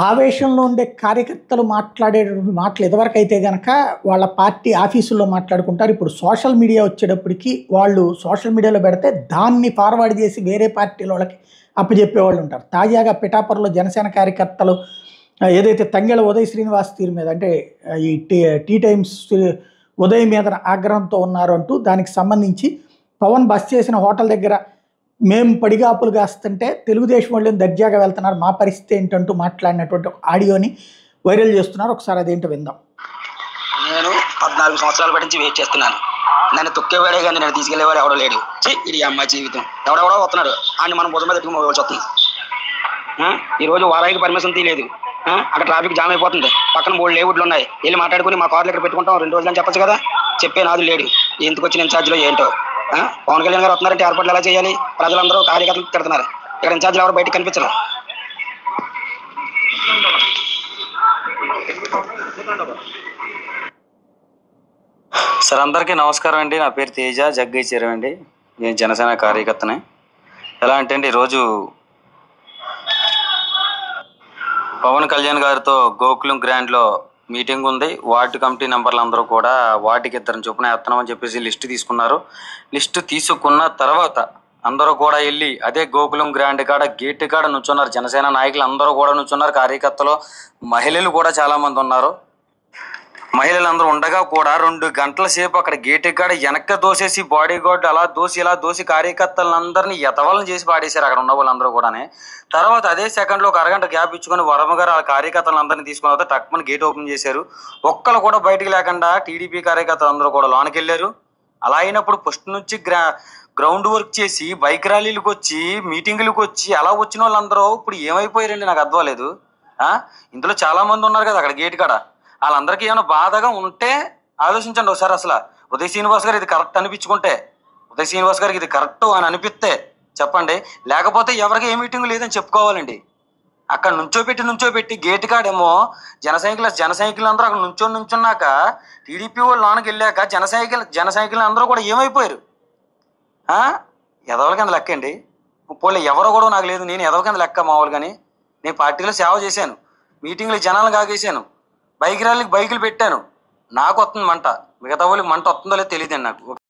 ఆవేశంలో ఉండే కార్యకర్తలు మాట్లాడే మాటలు ఇదివరకైతే గనక వాళ్ళ పార్టీ ఆఫీసుల్లో మాట్లాడుకుంటారు. ఇప్పుడు సోషల్ మీడియా వచ్చేటప్పటికి వాళ్ళు సోషల్ మీడియాలో పెడితే దాన్ని ఫార్వర్డ్ చేసి వేరే పార్టీల వాళ్ళకి అప్పజెప్పేవాళ్ళు ఉంటారు. తాజాగా పిఠాపురంలో జనసేన కార్యకర్తలు ఏదైతే తంగెళ్ళ ఉదయ్ శ్రీనివాస్ తీరు మీద అంటే ఈ టీ టైమ్స్ ఉదయ్ మీద ఆగ్రహంతో ఉన్నారు అంటూ దానికి సంబంధించి పవన్ బస్ చేసిన హోటల్ దగ్గర మేము పడిగాపులు కాస్తుంటే తెలుగుదేశం వాళ్ళు దర్జాగా వెళ్తున్నారు, మా పరిస్థితి ఏంటంటూ మాట్లాడినటువంటి ఒక ఆడియోని వైరల్ చేస్తున్నారు. ఒకసారి అదేంటో విందాం. నేను 14 సంవత్సరాల బట్టి నుంచి వెయిట్ చేస్తున్నాను. నన్ను తొక్కేవాడే కానీ నన్ను తీసుకెళ్లేవాడు ఎవడో లేడు. ఇది అమ్మాయి జీవితం. ఎవడెవడో వస్తున్నాడు ఆయన మనం బుధ మీద పెట్టుకుని వస్తుంది. ఈరోజు వారానికి పర్మిషన్ తీయలేదు. అక్కడ ట్రాఫిక్ జామ్ అయిపోతుంది. పక్కన 3 లేవుడ్లు ఉన్నాయి. వెళ్ళి మాట్లాడుకుని మా కార్లు ఇక్కడ పెట్టుకుంటాం 2 రోజులు అని చెప్పచ్చు కదా. చెప్పే నాదు లేడు. ఎందుకు వచ్చిన ఇన్ఛార్జ్లో ఏంటో. పవన్ కళ్యాణ్ గారు వస్తున్నారంటే ఏర్పాట్లు ఎలా చేయాలి? ప్రజలందరూ కార్యకర్తలు తిడుతున్నారు. ఇక్కడ ఇన్ఛార్జ్లు ఎవరు బయటకు కనిపించరు. సార్ అందరికీ నమస్కారం అండి. నా పేరు తేజ జగ్గైచేరం అండి. నేను జనసేన కార్యకర్తనే. ఎలా అంటే అండి, ఈరోజు పవన్ కళ్యాణ్ గారితో గోకులం గ్రాండ్లో మీటింగ్ ఉంది. వార్డు కమిటీ మెంబర్లు అందరూ కూడా వార్డుకి 2 చొప్పున వేస్తున్నామని చెప్పేసి లిస్టు తీసుకున్నారు. లిస్టు తీసుకున్న తర్వాత అందరూ కూడా వెళ్ళి అదే గోకులం గ్రాండ్ కాడ గేట్ కాడ నుంచున్నారు. జనసేన నాయకులు అందరూ కూడా నుంచున్నారు. కార్యకర్తలు మహిళలు కూడా చాలామంది ఉన్నారు. మహిళలందరూ ఉండగా కూడా 2 గంటల సేపు అక్కడ గేటు కాడ వెనక్కి దోసేసి బాడీ గార్డ్ అలా దోసి ఇలా దోసి కార్యకర్తలందరినీ ఎతవలను చేసి పాడేశారు అక్కడ ఉన్న వాళ్ళందరూ కూడా. తర్వాత అదే సెకండ్లో ఒక అరగంట గ్యాప్ ఇచ్చుకొని వర్మ గారు ఆ కార్యకర్తలందరినీ తీసుకున్న తర్వాత టక్మని గేట్ ఓపెన్ చేశారు. ఒక్కరు కూడా బయటికి లేకుండా టీడీపీ కార్యకర్తలు అందరూ కూడా లోనికి వెళ్ళారు. అలా అయినప్పుడు ఫస్ట్ నుంచి గ్రౌండ్ వర్క్ చేసి బైక్ ర్యాలీలకు వచ్చి మీటింగులకు వచ్చి అలా వచ్చిన వాళ్ళందరూ ఇప్పుడు ఏమైపోయారండి నాకు అర్థం లేదు. ఇందులో చాలా మంది ఉన్నారు కదా అక్కడ గేట్ కాడ. వాళ్ళందరికీ ఏమైనా బాధగా ఉంటే ఆలోచించండి ఒకసారి. అసలు ఉదయ్ శ్రీనివాస్ గారు ఇది కరెక్ట్ అనిపించుకుంటే, ఉదయ్ శ్రీనివాస్ గారికి ఇది కరెక్ట్ అని అనిపిస్తే చెప్పండి. లేకపోతే ఎవరికి ఏ మీటింగ్ లేదని చెప్పుకోవాలండి. అక్కడ నుంచోబెట్టి గేట్ కాడేమో జన సైకిల్ అందరూ అక్కడ నుంచున్నాక టీడీపీ వాళ్ళు లోనకి వెళ్ళాక జన సైకిల్ అందరూ కూడా ఏమైపోయారు. ఎదవల కింద లెక్క అండి. పోలే ఎవరో కూడా నాకు లేదు. నేను ఎదవ కింద లెక్క మామూలు. కానీ నేను పార్టీలో సేవ చేశాను, మీటింగ్లు జనాలను కాగేశాను, బైక్ ర్యాలీకి బైకులు పెట్టాను. నాకు వస్తుంది మంట, మిగతా వాళ్ళకి మంట వస్తుందో లేదో తెలియదండి నాకు.